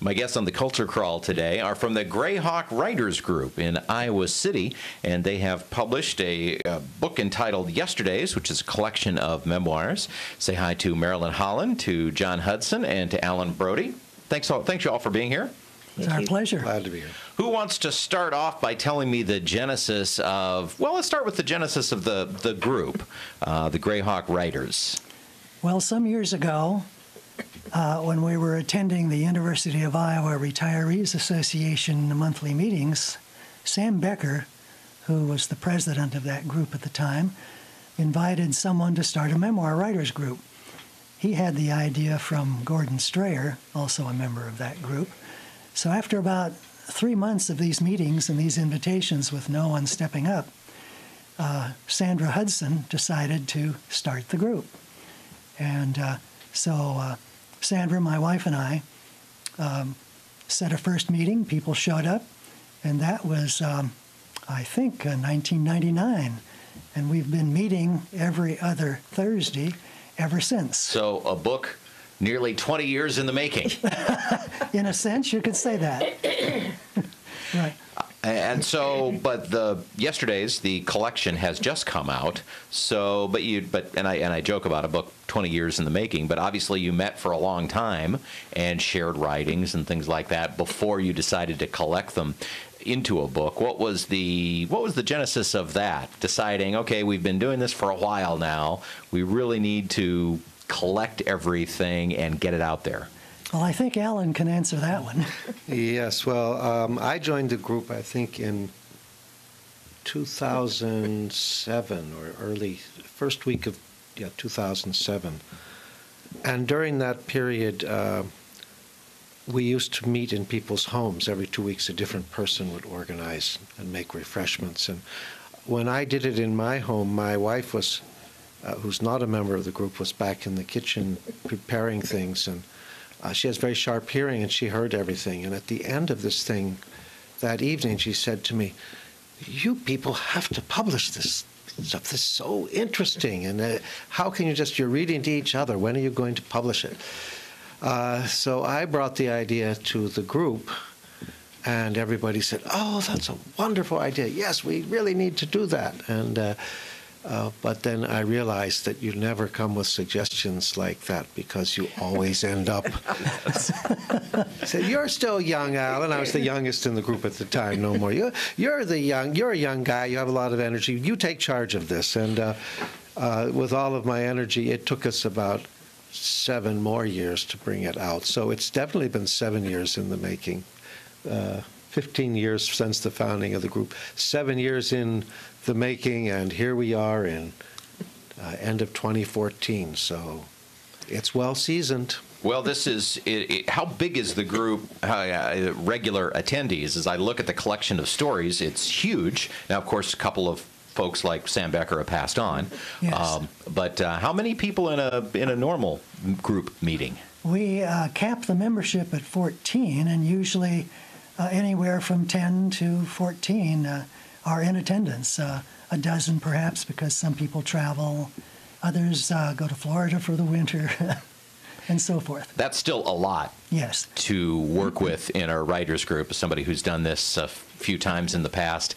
My guests on the Culture Crawl today are from the Greyhawk Writers Group in Iowa City, and they have published a book entitled Yesterdays, which is a collection of memoirs. Say hi to Marilyn Holland, to John Hudson, and to Alan Brody. Thanks you all for being here. It's our pleasure. Glad to be here. Who wants to start off by telling me the genesis of, well, let's start with the genesis of the group, the Greyhawk Writers. Well, some years ago, when we were attending the University of Iowa Retirees Association monthly meetings, Sam Becker, who was the president of that group at the time, invited someone to start a memoir writers group. He had the idea from Gordon Strayer, also a member of that group. So after about 3 months of these meetings and these invitations with no one stepping up, Sandra Hudson decided to start the group. And so Sandra, my wife, and I set a first meeting. People showed up, and that was, I think, 1999. And we've been meeting every other Thursday ever since. So a book nearly 20 years in the making. In a sense, you could say that. Right. And so, but Yesterdays, the collection has just come out. So, and I joke about a book 20 years in the making, but obviously you met for a long time and shared writings and things like that before you decided to collect them into a book. What was the genesis of that? Deciding, okay, we've been doing this for a while now. We really need to collect everything and get it out there. Well, I think Alan can answer that one. Yes, well, I joined the group, I think, in 2007 or first week of 2007. And during that period, we used to meet in people's homes. Every 2 weeks, a different person would organize and make refreshments. And when I did it in my home, my wife was, who's not a member of the group, was back in the kitchen preparing things, and she has very sharp hearing, and she heard everything. And at the end of this thing, that evening, she said to me, "You people have to publish this stuff. This is so interesting. And how can you're reading to each other. When are you going to publish it?" So I brought the idea to the group, and everybody said, "Oh, that's a wonderful idea. Yes, we really need to do that." And but then I realized that you never come with suggestions like that, because you always end up. So you're still young, Alan. I was the youngest in the group at the time. No more. You're a young guy. You have a lot of energy. You take charge of this. And with all of my energy, it took us about 7 more years to bring it out. So it's definitely been 7 years in the making. 15 years since the founding of the group, 7 years in the making, and here we are in end of 2014. So it's well seasoned. Well, this is how big is the group? Regular attendees. As I look at the collection of stories, it's huge. Now, of course, a couple of folks like Sam Becker have passed on. Yes. But how many people in a normal group meeting? We cap the membership at 14, and usually anywhere from 10 to 14 are in attendance. A dozen perhaps, because some people travel. Others go to Florida for the winter, and so forth. That's still a lot. Yes. To work with in a writer's group. As somebody who's done this a few times in the past,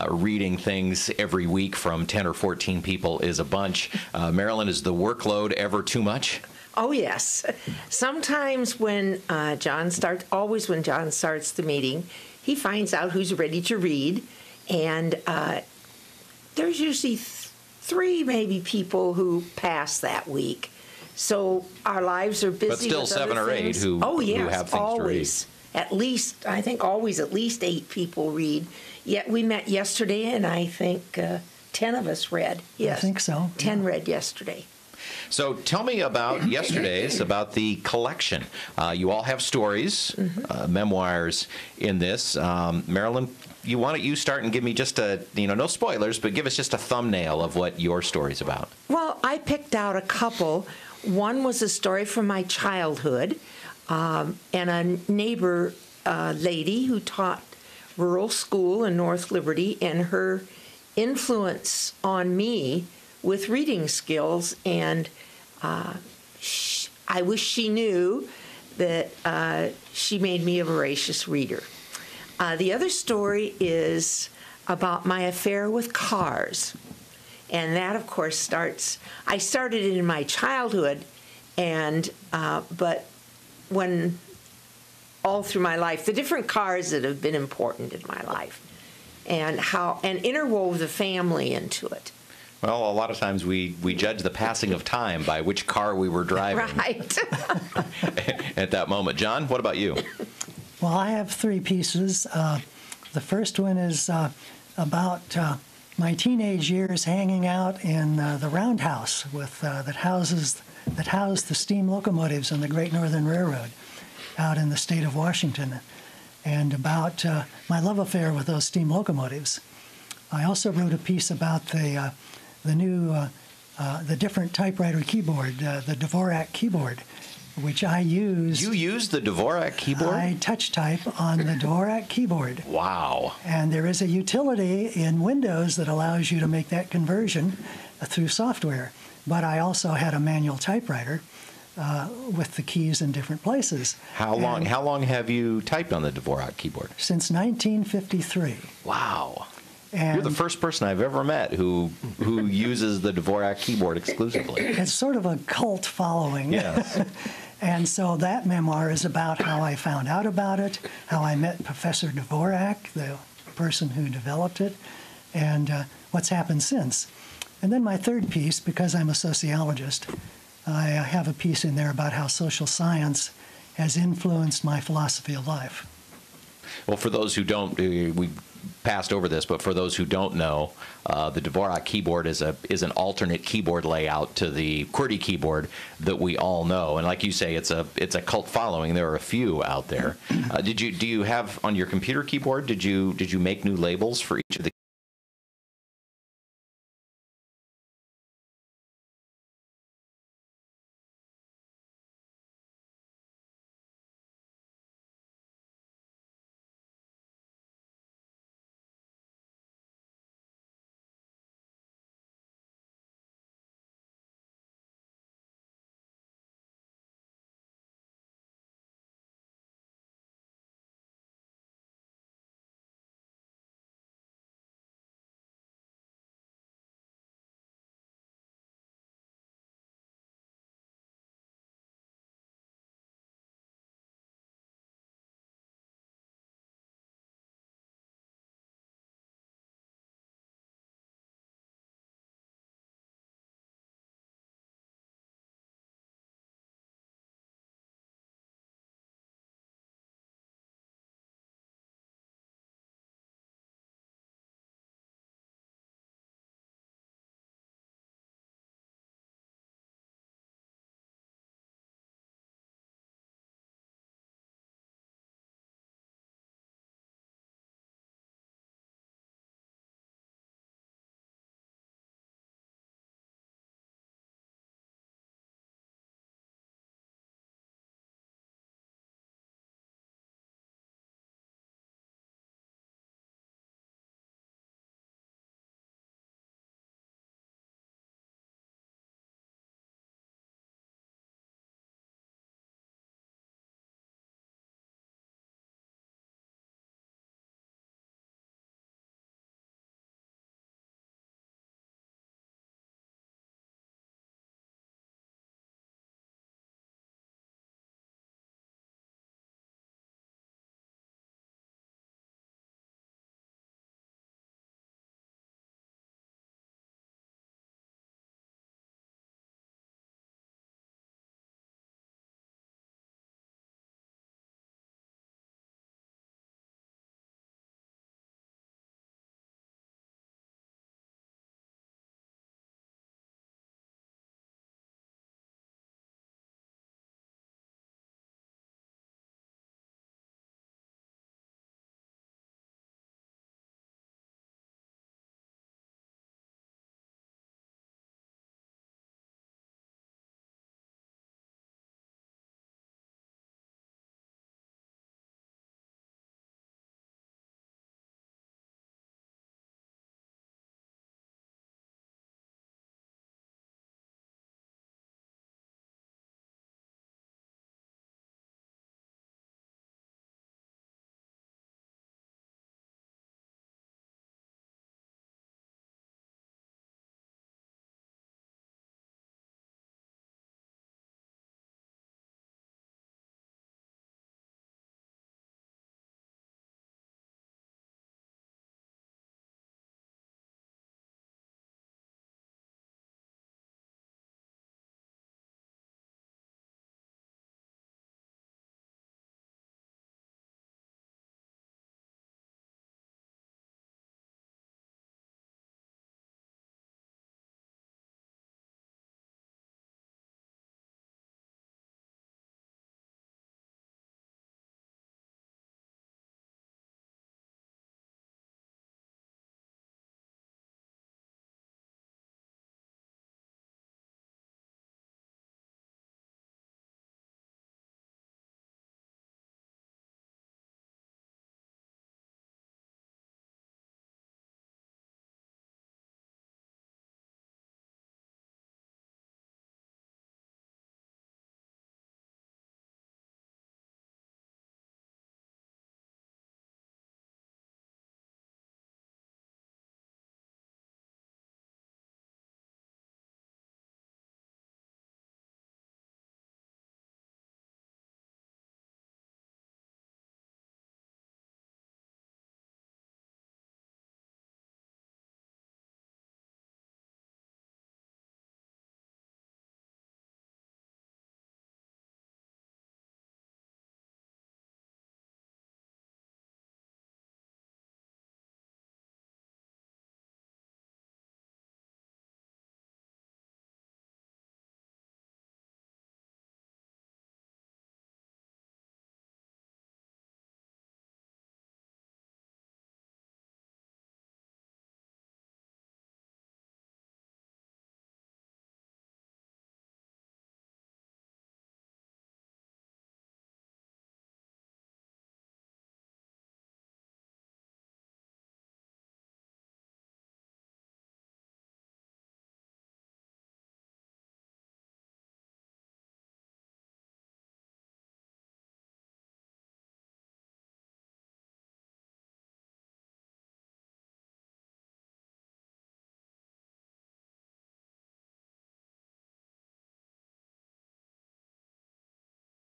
reading things every week from 10 or 14 people is a bunch. Marilyn, is the workload ever too much? Oh, yes. Sometimes when John starts the meeting, he finds out who's ready to read, and there's usually 3 maybe people who pass that week. So our lives are busy. But still with 7 or 8 who have things always. to read. At least 8 people read. Yet we met yesterday, and I think 10 of us read. Yes, I think so. 10 read yesterday. So tell me about Yesterdays, about the collection. You all have stories, memoirs in this. Marilyn, why don't you start and give me just no spoilers, but give us just a thumbnail of what your story's about. Well, I picked out a couple. One was a story from my childhood, and a neighbor lady who taught rural school in North Liberty, and her influence on me with reading skills. And I wish she knew that she made me a voracious reader. The other story is about my affair with cars. And that, of course, I started it in my childhood, but when all through my life, the different cars that have been important in my life, and interwove the family into it. Well, a lot of times we judge the passing of time by which car we were driving. Right. At that moment. John, what about you? Well, I have three pieces. The first one is about my teenage years hanging out in the roundhouse that housed the steam locomotives on the Great Northern Railroad out in the state of Washington, and about my love affair with those steam locomotives. I also wrote a piece about the different typewriter keyboard, the Dvorak keyboard, which I use. You use the Dvorak keyboard? I touch type on the Dvorak keyboard. Wow. And there is a utility in Windows that allows you to make that conversion through software. But I also had a manual typewriter with the keys in different places. How long have you typed on the Dvorak keyboard? Since 1953. Wow. And you're the first person I've ever met who uses the Dvorak keyboard exclusively. It's sort of a cult following. Yes. And so that memoir is about how I found out about it, how I met Professor Dvorak, the person who developed it, and what's happened since. And then my third piece, because I'm a sociologist, I have a piece in there about how social science has influenced my philosophy of life. Well, for those who don't, we passed over this, but for those who don't know, the Dvorak keyboard is an alternate keyboard layout to the QWERTY keyboard that we all know. And like you say, it's a cult following. There are a few out there. Do you have on your computer keyboard? Did you make new labels for each of the